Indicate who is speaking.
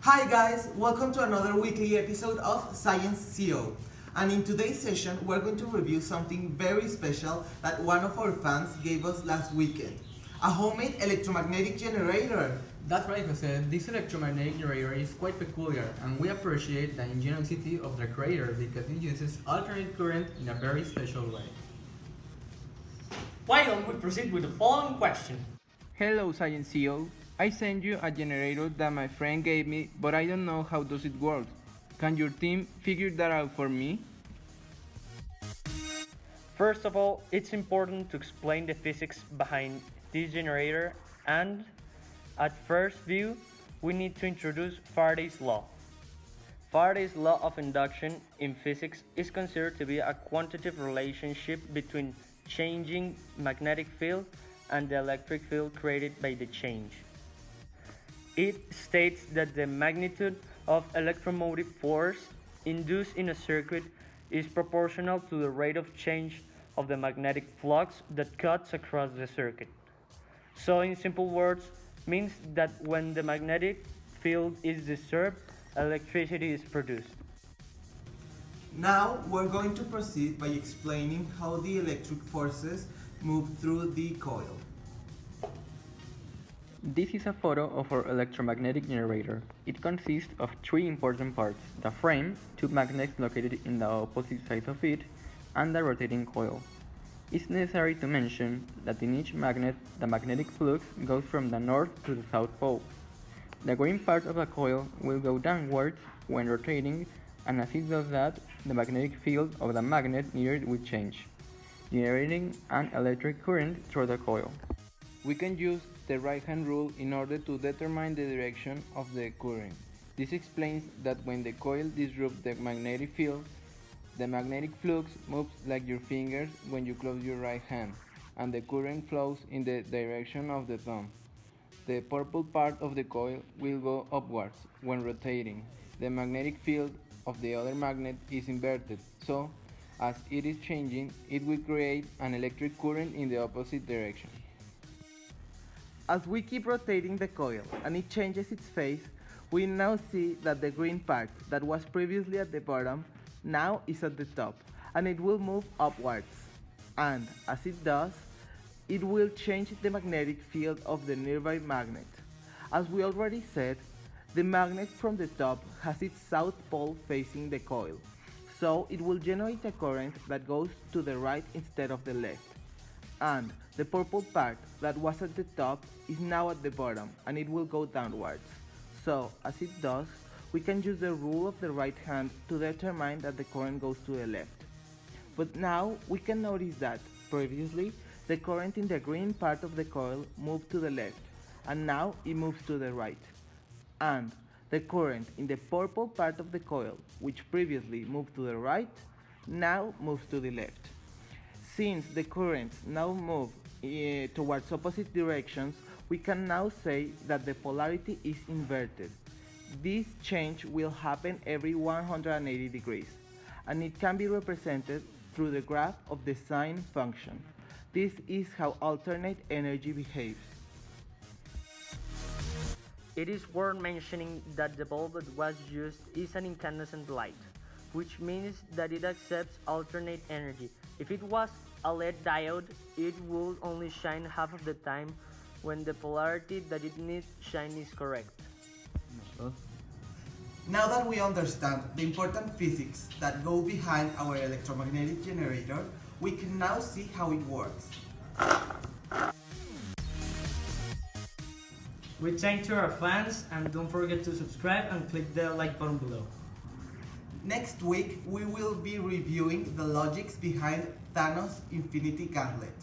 Speaker 1: Hi guys, welcome to another weekly episode of Science CO. And in today's session, we're going to review something very special that one of our fans gave us last weekend. A homemade electromagnetic generator.
Speaker 2: That's right, Jose. This electromagnetic generator is quite peculiar, and we appreciate the ingenuity of the creator because it uses alternate current in a very special way.
Speaker 3: Why don't we proceed with the following question?
Speaker 4: Hello Science CEO. I sent you a generator that my friend gave me, but I don't know how does it work. Can your team figure that out for me?
Speaker 3: First of all, it's important to explain the physics behind this generator, and at first view, we need to introduce Faraday's law. Faraday's law of induction in physics is considered to be a quantitative relationship between changing magnetic field and the electric field created by the change. It states that the magnitude of electromotive force induced in a circuit is proportional to the rate of change of the magnetic flux that cuts across the circuit. So in simple words, means that when the magnetic field is disturbed, electricity is produced.
Speaker 1: Now we're going to proceed by explaining how the electric forces move through the coil.
Speaker 4: This is a photo of our electromagnetic generator. It consists of three important parts: the frame, two magnets located in the opposite sides of it, and the rotating coil. It's necessary to mention that in each magnet, the magnetic flux goes from the north to the south pole. The green part of the coil will go downwards when rotating, and as it does that, the magnetic field of the magnet near it will change, generating an electric current through the coil. We can use the right-hand rule in order to determine the direction of the current. This explains that when the coil disrupts the magnetic field, the magnetic flux moves like your fingers when you close your right hand, and the current flows in the direction of the thumb. The purple part of the coil will go upwards when rotating. The magnetic field of the other magnet is inverted, so as it is changing, it will create an electric current in the opposite direction.
Speaker 1: As we keep rotating the coil and it changes its phase, we now see that the green part that was previously at the bottom now is at the top, and it will move upwards. And as it does, it will change the magnetic field of the nearby magnet. As we already said, the magnet from the top has its south pole facing the coil, so it will generate a current that goes to the right instead of the left. And the purple part that was at the top is now at the bottom, and it will go downwards. So, as it does, we can use the rule of the right hand to determine that the current goes to the left. But now we can notice that, previously, the current in the green part of the coil moved to the left, and now it moves to the right. And the current in the purple part of the coil, which previously moved to the right, now moves to the left. Since the currents now move towards opposite directions, we can now say that the polarity is inverted. This change will happen every 180 degrees, and it can be represented through the graph of the sine function. This is how alternate energy behaves.
Speaker 3: It is worth mentioning that the bulb that was used is an incandescent light, which means that it accepts alternate energy. If it was a LED diode, it would only shine half of the time when the polarity that it needs shine is correct.
Speaker 1: Now that we understand the important physics that go behind our electromagnetic generator, we can now see how it works.
Speaker 5: We thank to our fans, and don't forget to subscribe and click the like button below.
Speaker 1: Next week, we will be reviewing the logics behind Thanos' Infinity Gauntlet.